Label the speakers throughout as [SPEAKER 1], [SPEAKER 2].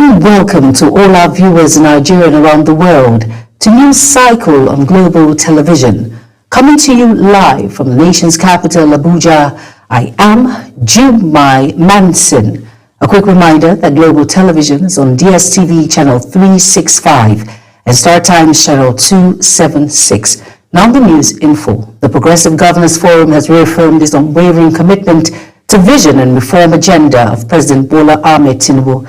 [SPEAKER 1] and welcome to all our viewers in Nigeria and around the world to News Cycle on Global Television. Coming to you live from the nation's capital, Abuja, I am Jumai Manson. A quick reminder that Global Television is on DSTV channel 365 and Star Times channel 276. Now the news info. The Progressive Governors Forum has reaffirmed its unwavering commitment to vision and reform agenda of President Bola Ahmed Tinubu,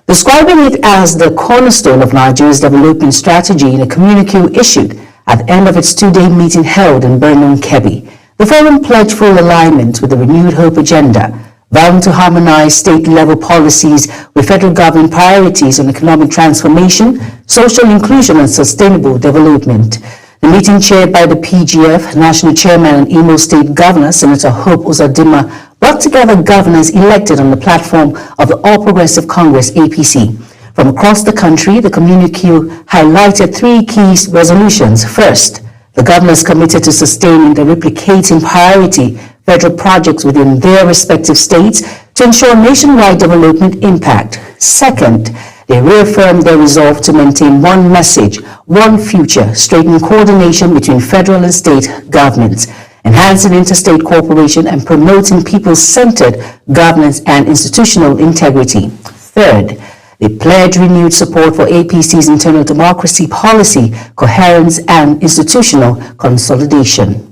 [SPEAKER 1] describing it as the cornerstone of Nigeria's development strategy in a communique issued at the end of its two-day meeting held in Birnin, Kebbi. The forum pledged full alignment with the Renewed Hope agenda, vowing to harmonize state-level policies with federal government priorities on economic transformation, social inclusion, and sustainable development. The meeting, chaired by the PGF National Chairman and Imo State Governor, Senator Hope Uzodinma, brought together governors elected on the platform of the All Progressive Congress, APC. From across the country, the communique highlighted three key resolutions. First, the governors committed to sustaining the replicating priority federal projects within their respective states to ensure nationwide development impact. Second, they reaffirmed their resolve to maintain one message, one future, strengthening coordination between federal and state governments, enhancing interstate cooperation, and promoting people-centered governance and institutional integrity. Third, they pledged renewed support for APC's internal democracy policy, coherence, and institutional consolidation.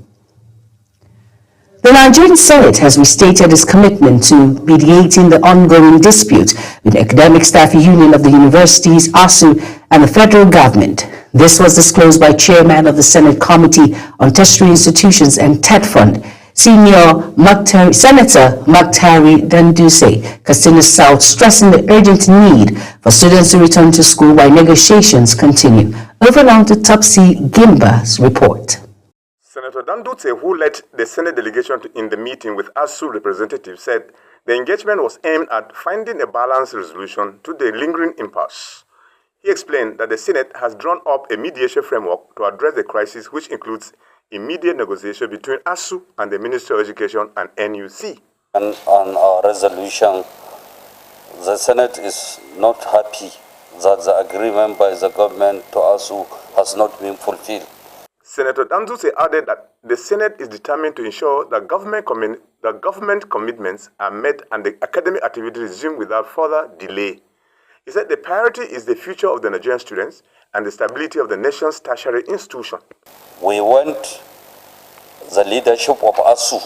[SPEAKER 1] The Nigerian Senate has restated its commitment to mediating the ongoing dispute with the Academic Staff Union of the Universities, ASU, and the federal government. This was disclosed by Chairman of the Senate Committee on Tertiary Institutions and TETFund, Senator Maktari Danduse, Katsina South, stressing the urgent need for students to return to school while negotiations continue. Over now to Topsy Gimba's report.
[SPEAKER 2] Senator Danduse, who led the Senate delegation in the meeting with ASU representatives, said the engagement was aimed at finding a balanced resolution to the lingering impasse. He explained that the Senate has drawn up a mediation framework to address the crisis, which includes immediate negotiation between ASU and the Ministry of Education and NUC.
[SPEAKER 3] And on our resolution, the Senate is not happy that the agreement by the government to ASU has not been fulfilled.
[SPEAKER 2] Senator Danduse added that the Senate is determined to ensure that government commitments are met and the academic activity resumed without further delay. He said the priority is the future of the Nigerian students and the stability of the nation's tertiary institution.
[SPEAKER 3] We want the leadership of ASU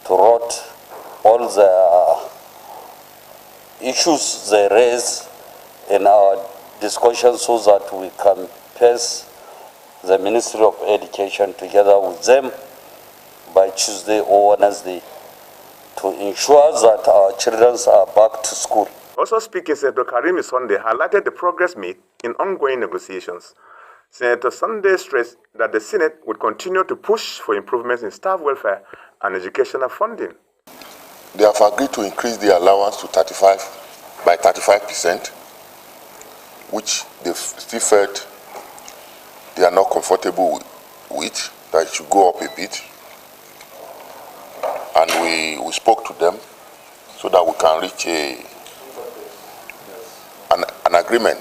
[SPEAKER 3] to write all the issues they raise in our discussion so that we can pass the Ministry of Education together with them by Tuesday or Wednesday to ensure that our children are back to school.
[SPEAKER 2] Also speaking, Senator Karimi Sunday highlighted the progress made in ongoing negotiations. Senator Sunday stressed that the Senate would continue to push for improvements in staff welfare and educational funding.
[SPEAKER 4] They have agreed to increase the allowance to 35%, which they still felt they are not comfortable with, that it should go up a bit. And we spoke to them so that we can reach an agreement.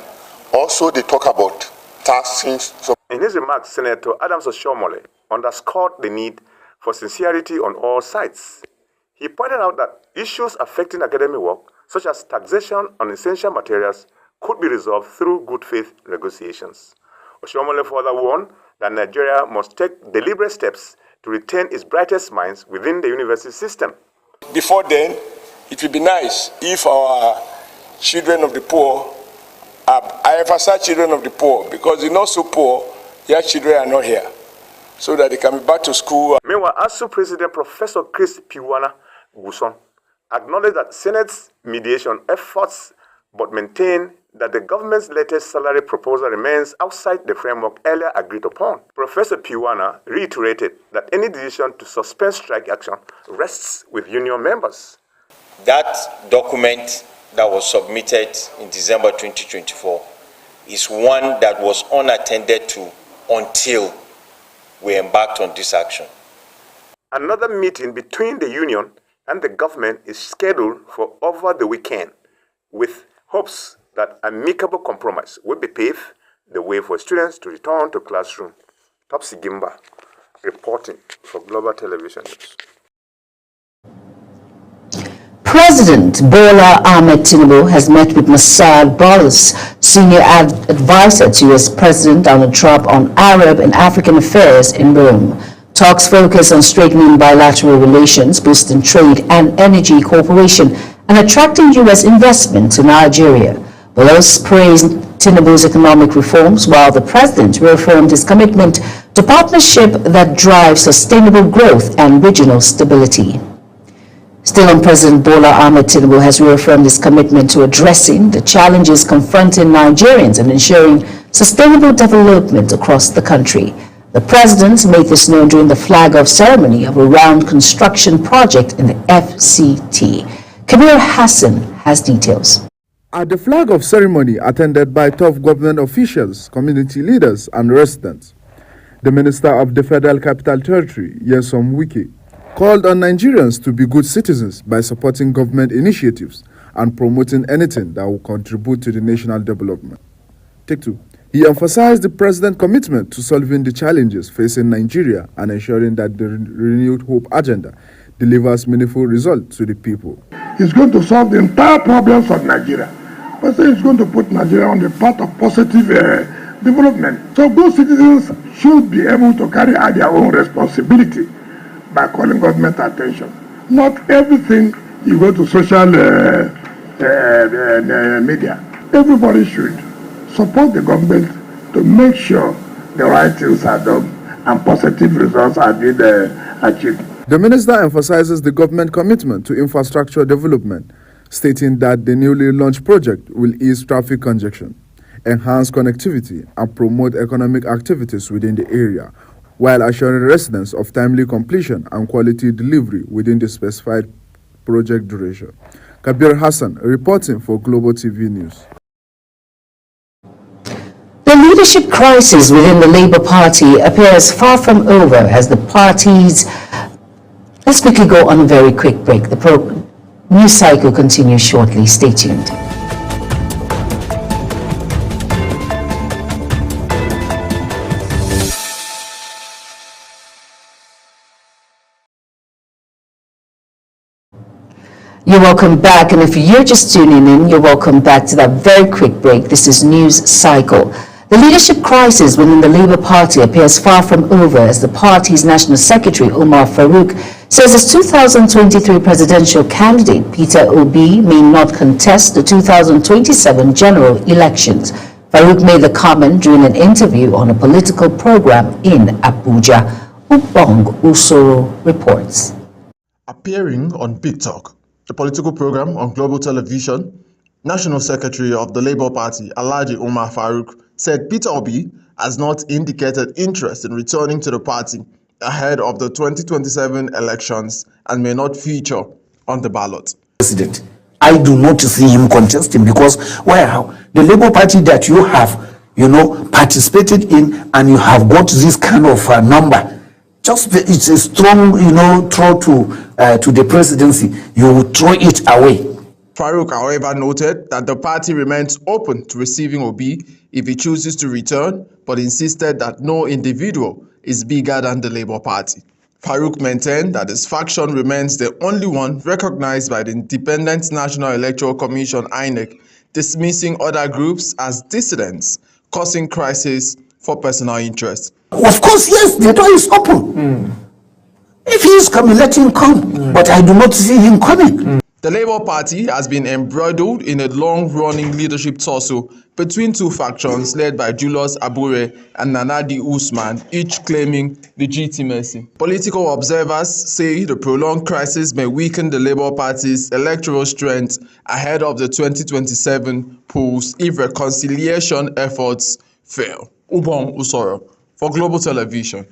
[SPEAKER 4] Also, they talk about taxing.
[SPEAKER 2] In his remarks, Senator Adams Oshiomhole underscored the need for sincerity on all sides. He pointed out that issues affecting academic work, such as taxation on essential materials, could be resolved through good faith negotiations. Oshiomhole further warned that Nigeria must take deliberate steps to retain its brightest minds within the university system.
[SPEAKER 5] Before then, it would be nice if our children of the poor, I emphasize children of the poor, because the not so poor, their children are not here, so that they can be back to school.
[SPEAKER 2] Meanwhile, ASU President Professor Chris Piwana Guson acknowledged that Senate's mediation efforts but maintained that the government's latest salary proposal remains outside the framework earlier agreed upon. Professor Piwana reiterated that any decision to suspend strike action rests with union members.
[SPEAKER 6] That document that was submitted in December 2024 is one that was unattended to until we embarked on this action.
[SPEAKER 2] Another meeting between the union and the government is scheduled for over the weekend, with hopes that amicable compromise will be paved the way for students to return to classroom. Topsy Gimba, reporting for Global Television News.
[SPEAKER 1] President Bola Ahmed Tinubu has met with Massad Brothers, senior advisor to U.S. President Donald Trump on Arab and African affairs in Rome. Talks focus on strengthening bilateral relations, boosting trade and energy cooperation, and attracting U.S. investment to Nigeria. Bolos praised Tinubu's economic reforms, while the president reaffirmed his commitment to partnership that drives sustainable growth and regional stability. Still on, President Bola Ahmed Tinubu has reaffirmed his commitment to addressing the challenges confronting Nigerians and ensuring sustainable development across the country. The president made this known during the flag-off ceremony of a round construction project in the FCT. Kabir Hassan has details.
[SPEAKER 7] At the flag-off ceremony attended by top government officials, community leaders and residents, the Minister of the Federal Capital Territory, Nyesom Wike, called on Nigerians to be good citizens by supporting government initiatives and promoting anything that will contribute to the national development. Take two. He emphasized the president's commitment to solving the challenges facing Nigeria and ensuring that the renewed hope agenda delivers meaningful results to the people.
[SPEAKER 8] He's going to solve the entire problems of Nigeria, but he's going to put Nigeria on the path of positive development. So good citizens should be able to carry out their own responsibility by calling government attention. Not everything you go to social media. Everybody should support the government to make sure the right things are done and positive results are being achieved.
[SPEAKER 7] The minister emphasizes the government commitment to infrastructure development, stating that the newly launched project will ease traffic congestion, enhance connectivity, and promote economic activities within the area, while assuring residents of timely completion and quality delivery within the specified project duration. Kabir Hassan, reporting for Global TV News.
[SPEAKER 1] The leadership crisis within the Labour Party appears far from over as the party's... Let's quickly go on a very quick break. The news cycle continues shortly. Stay tuned. You're welcome back, and if you're just tuning in, you're welcome back to that very quick break. This is News Cycle. The leadership crisis within the Labour Party appears far from over as the party's National Secretary, Umar Farouk, says his 2023 presidential candidate, Peter Obi, may not contest the 2027 general elections. Farouk made the comment during an interview on a political program in Abuja. Ubong Usoro reports.
[SPEAKER 9] Appearing on Big Talk, the political program on Global Television, National Secretary of the Labour Party, Alhaji Umar Farouk, said Peter Obi has not indicated interest in returning to the party ahead of the 2027 elections and may not feature on the ballot.
[SPEAKER 10] President, I do not see him contesting because, well, the Labour Party that you have, participated in and you have got this kind of number, it's a strong, throw to the presidency. You will throw it away.
[SPEAKER 9] Farouk, however, noted that the party remains open to receiving Obi if he chooses to return, but insisted that no individual is bigger than the Labour Party. Farouk maintained that his faction remains the only one recognized by the Independent National Electoral Commission, INEC, dismissing other groups as dissidents, causing crisis for personal interest.
[SPEAKER 10] Of course, yes, the door is open. If he is coming, let him come. But I do not see him coming.
[SPEAKER 9] The Labour Party has been embroiled in a long-running leadership tussle between two factions led by Julius Abure and Nanadi Usman, each claiming legitimacy. Political observers say the prolonged crisis may weaken the Labour Party's electoral strength ahead of the 2027 polls if reconciliation efforts fail. Ubong Usoro for Global Television.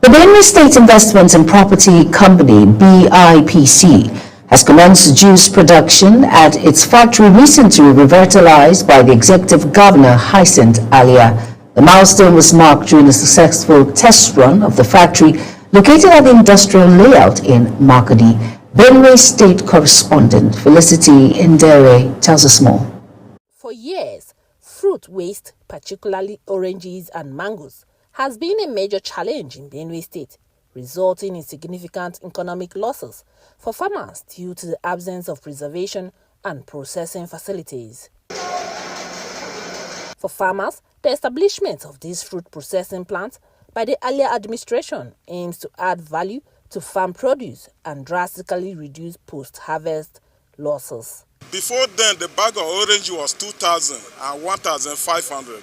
[SPEAKER 1] The Benue State Investment and Property Company, BIPC, has commenced juice production at its factory recently revitalized by the Executive Governor, Hyacinth Alia. The milestone was marked during a successful test run of the factory located at the industrial layout in Makodi. Benue State correspondent Felicity Ndere tells us more.
[SPEAKER 11] For years, fruit waste, particularly oranges and mangoes, has been a major challenge in Benue State, resulting in significant economic losses for farmers due to the absence of preservation and processing facilities. For farmers, the establishment of these fruit processing plants by the earlier administration aims to add value to farm produce and drastically reduce post-harvest losses.
[SPEAKER 12] Before then, the bag of orange was 2,000 and 1,500.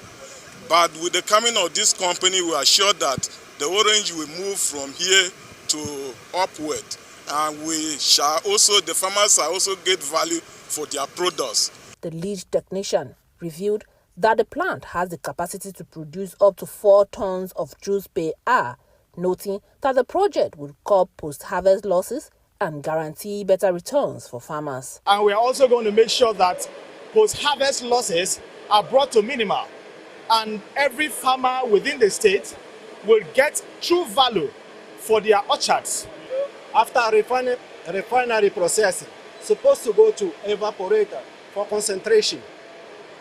[SPEAKER 12] But with the coming of this company, we are sure that the orange will move from here to upward. And the farmers shall also get value for their products.
[SPEAKER 11] The lead technician revealed that the plant has the capacity to produce up to 4 tons of juice per hour, noting that the project would curb post-harvest losses and guarantee better returns for farmers.
[SPEAKER 13] And we are also going to make sure that post-harvest losses are brought to minimal, and every farmer within the state will get true value for their orchards.
[SPEAKER 14] After refinery processing, supposed to go to evaporator for concentration.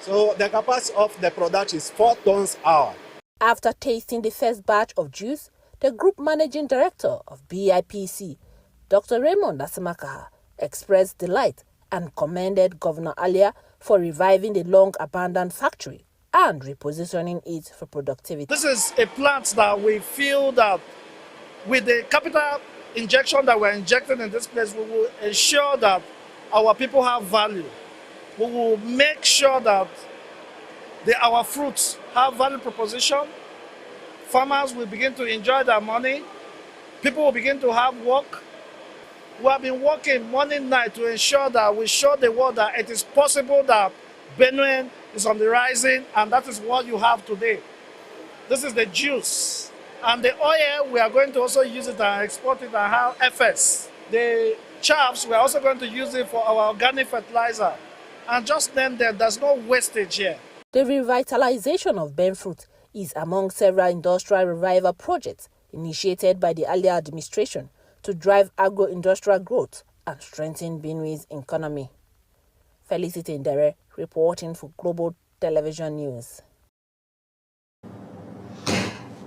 [SPEAKER 14] So the capacity of the product is 4 tons per hour.
[SPEAKER 11] After tasting the first batch of juice, the group managing director of BIPC, Dr. Raymond Asimakaha, expressed delight and commended Governor Alia for reviving the long-abandoned factory and repositioning it for productivity.
[SPEAKER 13] This is a plant that we feel that with the capital injection that we're injecting in this place, we will ensure that our people have value. We will make sure that our fruits have value proposition. Farmers will begin to enjoy their money. People will begin to have work. We have been working morning and night to ensure that we show the world that it is possible that Benue is on the rising, and that is what you have today. This is the juice. And the oil, we are going to also use it and export it and have FS. The chaffs, we are also going to use it for our organic fertilizer. And just then there's no wastage here.
[SPEAKER 11] The revitalization of Ben Fruit is among several industrial revival projects initiated by the earlier administration to drive agro-industrial growth and strengthen Benue's economy. Felicity Ndere reporting for Global Television News.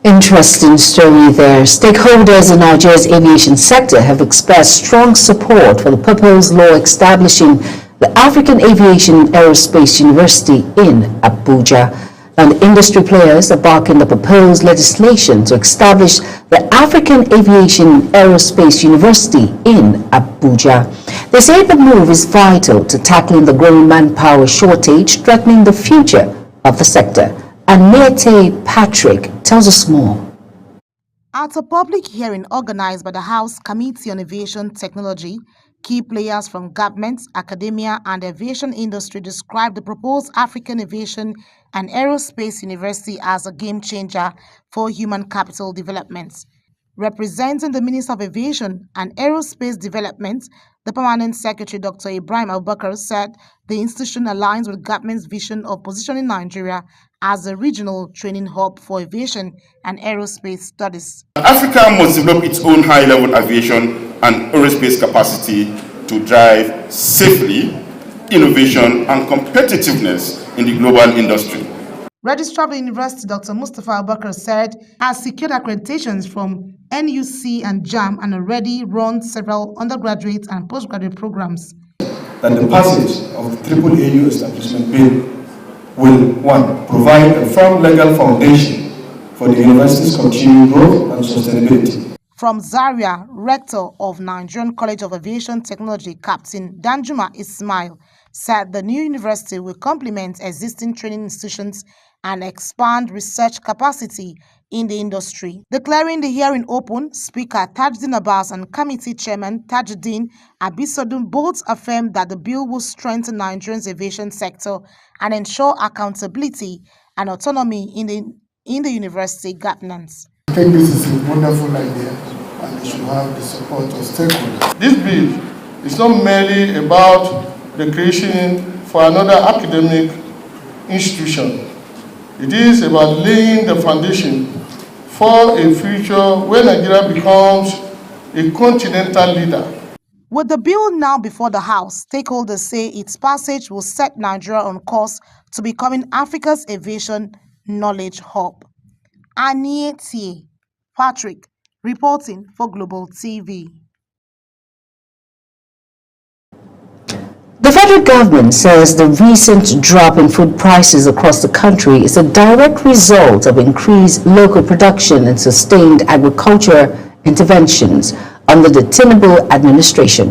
[SPEAKER 1] Interesting story there. Stakeholders in Nigeria's aviation sector have expressed strong support for the proposed law establishing the African Aviation Aerospace University in Abuja. And industry players are backing the proposed legislation to establish the African Aviation Aerospace University in Abuja. They say the move is vital to tackling the growing manpower shortage threatening the future of the sector. And Nete Patrick tells us more.
[SPEAKER 15] At a public hearing organized by the House Committee on Aviation Technology, key players from government, academia, and the aviation industry described the proposed African Aviation and Aerospace University as a game changer for human capital development. Representing the Minister of Aviation and Aerospace Development, the Permanent Secretary Dr. Ibrahim Abubakar said the institution aligns with government's vision of positioning Nigeria as a regional training hub for aviation and aerospace studies.
[SPEAKER 16] Africa must develop its own high-level aviation and aerospace capacity to drive safely, innovation and competitiveness in the global industry.
[SPEAKER 15] Registrar of the University, Dr. Mustafa Abubakar said, has secured accreditations from NUC and JAM and already run several undergraduate and postgraduate programs.
[SPEAKER 17] That the passage of the AAAU establishment bill will, one, provide a firm legal foundation for the university's continued growth and sustainability.
[SPEAKER 15] From Zaria, Rector of Nigerian College of Aviation Technology, Captain Danjuma Ismail, said the new university will complement existing training institutions and expand research capacity in the industry. Declaring the hearing open, Speaker Tajuddin Abbas and Committee Chairman Tajuddin Abisodun both affirmed that the bill will strengthen Nigeria's aviation sector and ensure accountability and autonomy in the university governance.
[SPEAKER 8] I think this is a wonderful idea and it should have the support of stakeholders.
[SPEAKER 18] This bill is not merely about the creation for another academic institution. It is about laying the foundation for a future where Nigeria becomes a continental leader.
[SPEAKER 15] With the bill now before the House, stakeholders say its passage will set Nigeria on course to becoming Africa's aviation knowledge hub. Anieti Patrick, reporting for Global TV.
[SPEAKER 1] The federal government says the recent drop in food prices across the country is a direct result of increased local production and sustained agricultural interventions under the Tinubu administration.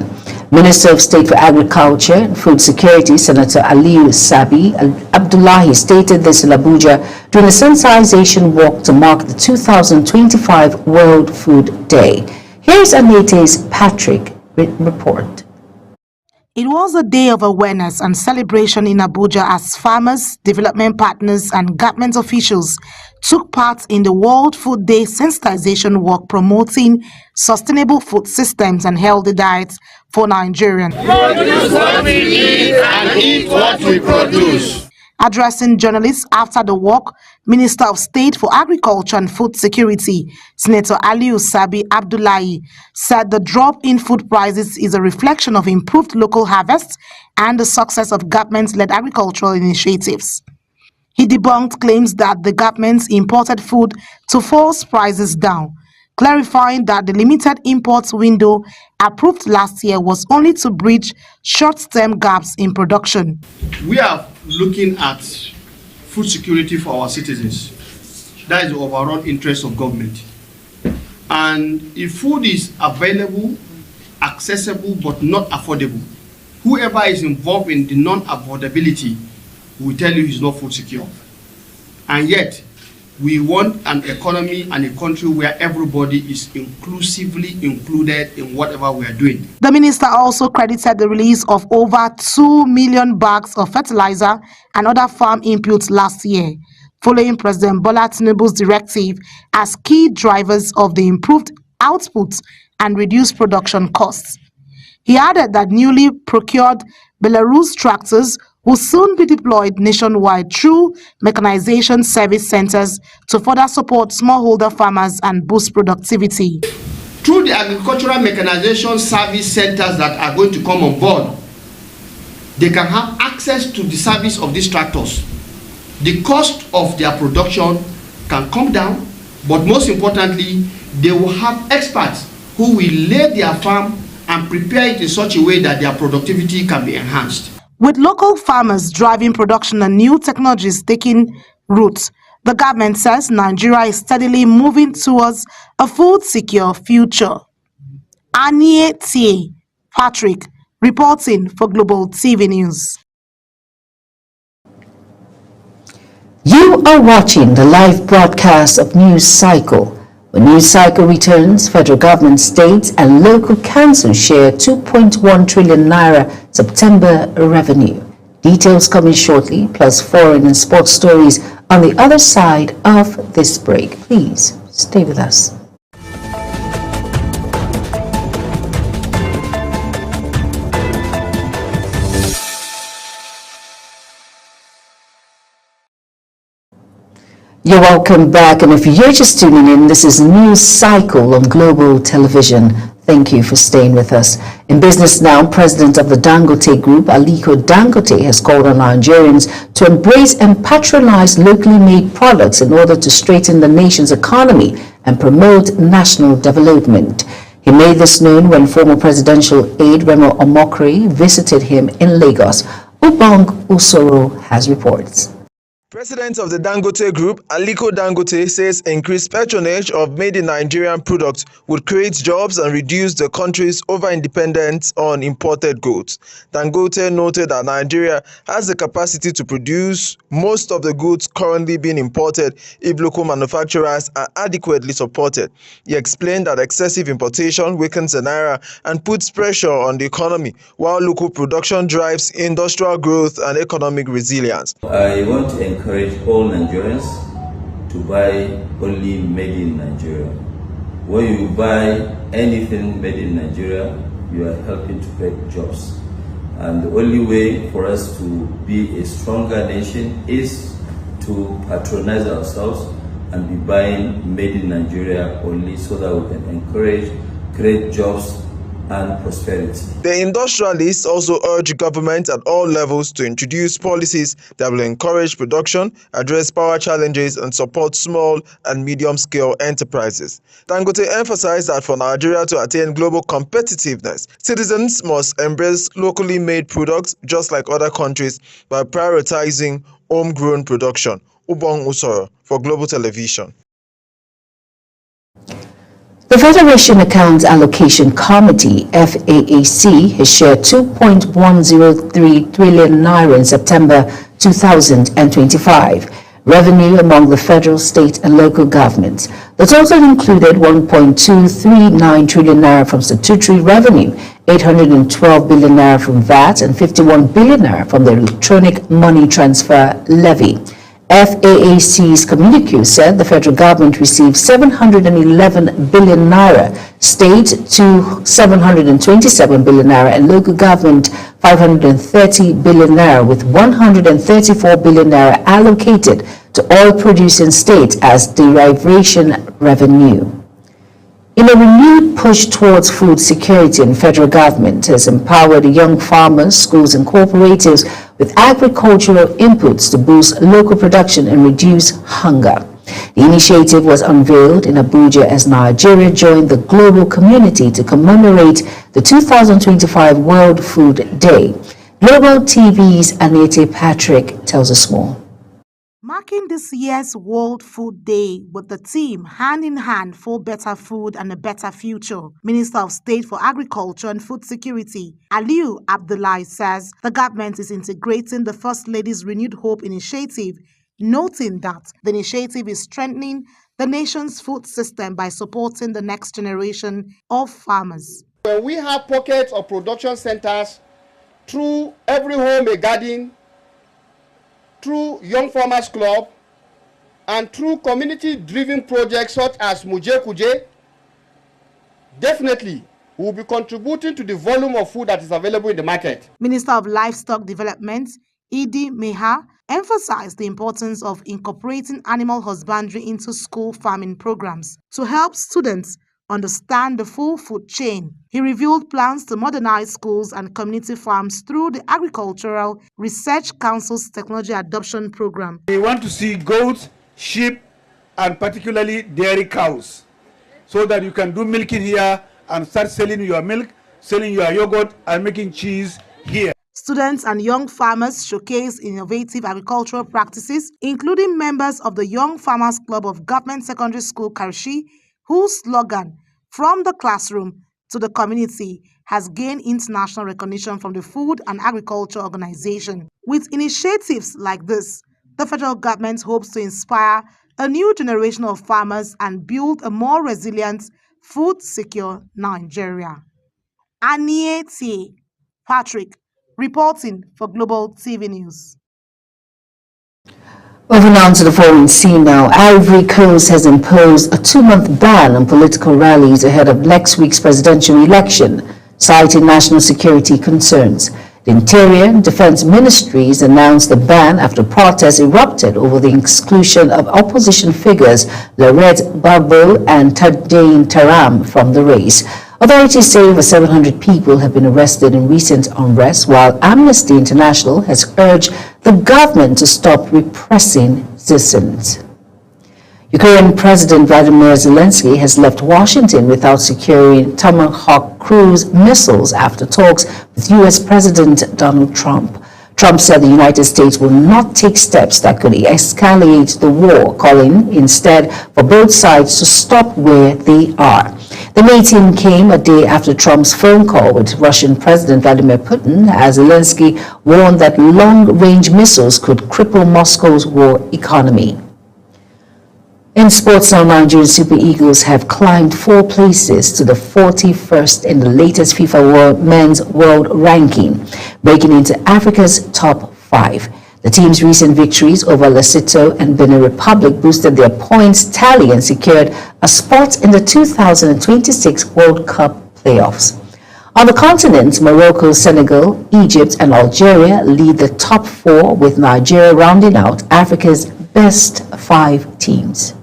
[SPEAKER 1] Minister of State for Agriculture and Food Security, Senator Aliyu Sabi Abdullahi, stated this in Abuja during a sensitization walk to mark the 2025 World Food Day. Here's Aniete's Patrick report.
[SPEAKER 15] It was a day of awareness and celebration in Abuja as farmers, development partners, and government officials took part in the World Food Day sensitization work promoting sustainable food systems and healthy diets for Nigerians.
[SPEAKER 19] Produce what we eat and eat what we produce.
[SPEAKER 15] Addressing journalists after the walk, Minister of State for Agriculture and Food Security, Senator Aliyu Sabi Abdullahi, said the drop in food prices is a reflection of improved local harvests and the success of government-led agricultural initiatives. He debunked claims that the government imported food to force prices down, clarifying that the limited imports window approved last year was only to bridge short-term gaps in production.
[SPEAKER 20] We are looking at food security for our citizens. That is the overall interest of government. And if food is available, accessible, but not affordable, whoever is involved in the non-affordability will tell you he's not food secure. And yet, we want an economy and a country where everybody is inclusively included in whatever we are doing.
[SPEAKER 15] The minister also credited the release of over 2 million bags of fertilizer and other farm inputs last year, following President Bola Tinubu's directive as key drivers of the improved output and reduced production costs. He added that newly procured Belarus tractors will soon be deployed nationwide through mechanization service centers to further support smallholder farmers and boost productivity.
[SPEAKER 20] Through the agricultural mechanization service centers that are going to come on board, they can have access to the service of these tractors. The cost of their production can come down, but most importantly, they will have experts who will lay their farm and prepare it in such a way that their productivity can be enhanced.
[SPEAKER 15] With local farmers driving production and new technologies taking root, the government says Nigeria is steadily moving towards a food-secure future. Anieti Patrick, reporting for Global TV News.
[SPEAKER 1] You are watching the live broadcast of News Cycle. When News Cycle returns, federal government, states and local councils share 2.1 trillion naira September revenue. Details coming shortly, plus foreign and sports stories on the other side of this break. Please stay with us. You're welcome back, and if you're just tuning in, this is News Cycle on Global Television. Thank you for staying with us. In business now, President of the Dangote Group, Aliko Dangote, has called on Nigerians to embrace and patronize locally made products in order to strengthen the nation's economy and promote national development. He made this known when former presidential aide Remo Omokri visited him in Lagos. Ubong Usoro has reports.
[SPEAKER 9] President of the Dangote Group, Aliko Dangote, says increased patronage of made-in-Nigerian products would create jobs and reduce the country's over-independence on imported goods. Dangote noted that Nigeria has the capacity to produce most of the goods currently being imported if local manufacturers are adequately supported. He explained that excessive importation weakens the naira and puts pressure on the economy, while local production drives industrial growth and economic resilience.
[SPEAKER 21] I want to encourage all Nigerians to buy only made in Nigeria. When you buy anything made in Nigeria, you are helping to create jobs. And the only way for us to be a stronger nation is to patronize ourselves and be buying made in Nigeria only, so that we can encourage, create jobs and prosperity.
[SPEAKER 9] The industrialists also urge government at all levels to introduce policies that will encourage production, address power challenges, and support small and medium-scale enterprises. Dangote emphasized that for Nigeria to attain global competitiveness, citizens must embrace locally made products just like other countries by prioritizing homegrown production. Ubong Usoro for Global Television.
[SPEAKER 1] The Federation Accounts Allocation Committee, FAAC, has shared 2.103 trillion naira in September 2025 revenue among the federal, state, and local governments. The total included 1.239 trillion naira from statutory revenue, 812 billion naira from VAT, and 51 billion naira from the electronic money transfer levy. FAAC's communique said the federal government received 711 billion naira, state to 727 billion naira, and local government 530 billion naira, with 134 billion naira allocated to oil-producing states as derivation revenue. In a renewed push towards food security, the federal government has empowered young farmers, schools, and cooperatives with agricultural inputs to boost local production and reduce hunger. The initiative was unveiled in Abuja as Nigeria joined the global community to commemorate the 2025 World Food Day. Global TV's Anete Patrick tells us more.
[SPEAKER 15] Marking this year's World Food Day with the theme Hand in Hand for Better Food and a Better Future, Minister of State for Agriculture and Food Security, Aliyu Abdullahi, says the government is integrating the First Lady's Renewed Hope initiative, noting that the initiative is strengthening the nation's food system by supporting the next generation of farmers.
[SPEAKER 3] When we have pockets of production centers through Every Home a Garden, through Young Farmers Club, and through community-driven projects such as Muje Kuje, definitely we will be contributing to the volume of food that is available in the market.
[SPEAKER 15] Minister of Livestock Development, Idi Meha, emphasized the importance of incorporating animal husbandry into school farming programs to help students understand the full food chain. He revealed plans to modernize schools and community farms through the Agricultural Research Council's Technology Adoption Program.
[SPEAKER 22] We want to see goats, sheep, and particularly dairy cows, so that you can do milking here and start selling your milk, selling your yogurt, and making cheese here.
[SPEAKER 15] Students and young farmers showcase innovative agricultural practices, including members of the Young Farmers Club of Government Secondary School, Karshi, whose slogan, "From the Classroom to the Community," has gained international recognition from the Food and Agriculture Organization. With initiatives like this, the federal government hopes to inspire a new generation of farmers and build a more resilient, food-secure Nigeria. Aniete Patrick, reporting for Global TV News.
[SPEAKER 1] Moving on to the foreign scene now, Ivory Coast has imposed a 2-month ban on political rallies ahead of next week's presidential election, citing national security concerns. The Interior and Defense Ministries announced the ban after protests erupted over the exclusion of opposition figures Laurent Gbagbo and Tadane Taram from the race. Authorities say over 700 people have been arrested in recent unrest, while Amnesty International has urged the government to stop repressing citizens. Ukrainian President Vladimir Zelensky has left Washington without securing Tomahawk cruise missiles after talks with U.S. President Donald Trump. Trump said the United States will not take steps that could escalate the war, calling instead for both sides to stop where they are. The meeting came a day after Trump's phone call with Russian President Vladimir Putin, as Zelensky warned that long-range missiles could cripple Moscow's war economy. In sports now, Nigerian Super Eagles have climbed 4 places to the 41st in the latest FIFA Men's World Ranking, breaking into Africa's top 5. The team's recent victories over Lesotho and Benin Republic boosted their points tally and secured a spot in the 2026 World Cup playoffs. On the continent, Morocco, Senegal, Egypt, and Algeria lead the top 4, with Nigeria rounding out Africa's best 5 teams.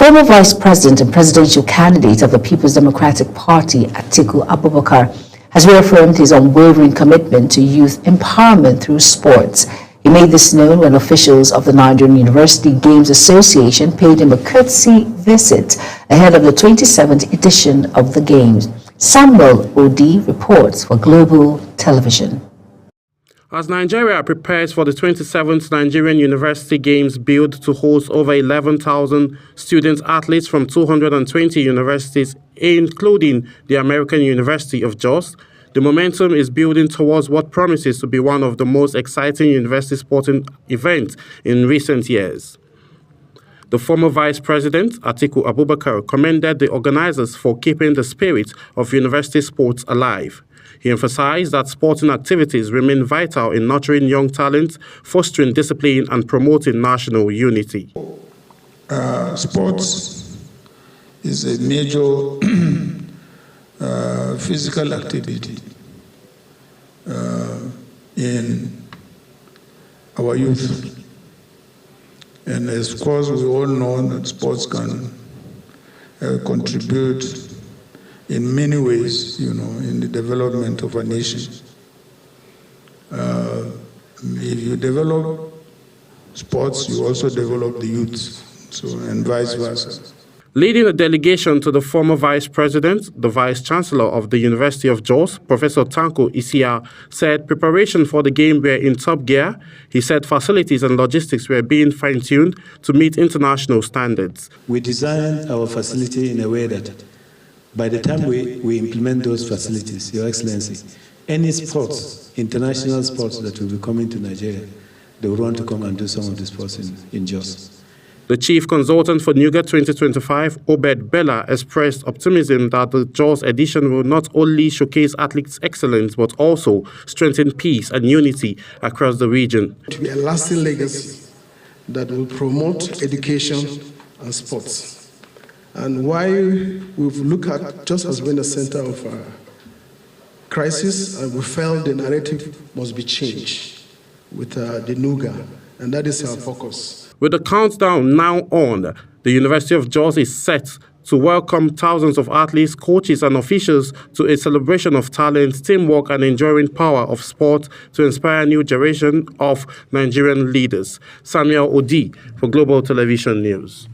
[SPEAKER 1] Former Vice President and presidential candidate of the People's Democratic Party, Atiku Abubakar, has reaffirmed his unwavering commitment to youth empowerment through sports. He made this known when officials of the Nigerian University Games Association paid him a courtesy visit ahead of the 27th edition of the Games. Samuel Odi reports for Global Television.
[SPEAKER 4] As Nigeria prepares for the 27th Nigerian University Games billed to host over 11,000 student-athletes from 220 universities, including the American University of Jos, the momentum is building towards what promises to be one of the most exciting university sporting events in recent years. The former Vice President, Atiku Abubakar, commended the organizers for keeping the spirit of university sports alive. He emphasized that sporting activities remain vital in nurturing young talent, fostering discipline, and promoting national unity.
[SPEAKER 5] Sports is a major physical activity in our youth. And of course, we all know that sports can contribute in many ways, in the development of a nation. If you develop sports, you also develop the youth, and vice versa.
[SPEAKER 4] Leading a delegation to the former Vice President, the Vice Chancellor of the University of Jos, Professor Tanko Isia, said preparation for the game were in top gear. He said facilities and logistics were being fine-tuned to meet international standards.
[SPEAKER 23] We designed our facility in a way that by the time we implement those facilities, Your Excellency, any sports, international sports that will be coming to Nigeria, they will want to come and do some of the sports in Jos.
[SPEAKER 4] The chief consultant for NUGA 2025, Obed Bella, expressed optimism that the Jos edition will not only showcase athletes' excellence, but also strengthen peace and unity across the region.
[SPEAKER 24] To be a lasting legacy that will promote education and sports. And why we've looked at Jos as being a center of crisis, and we felt the narrative must be changed with the NUGA, and that is our focus.
[SPEAKER 4] With the countdown now on, the University of Jos is set to welcome thousands of athletes, coaches, and officials to a celebration of talent, teamwork, and enduring power of sport to inspire a new generation of Nigerian leaders. Samuel Odi for Global Television News.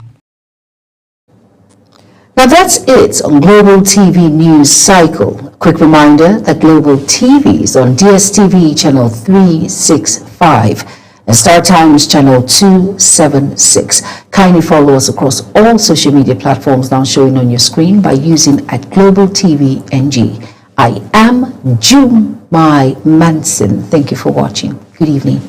[SPEAKER 1] Now that's it on Global TV News Cycle. A quick reminder that Global TV is on DSTV channel 365 and Star Times channel 276. Kindly follow us across all social media platforms now showing on your screen by using @GlobalTVNG. I am Jumai Manson. Thank you for watching. Good evening.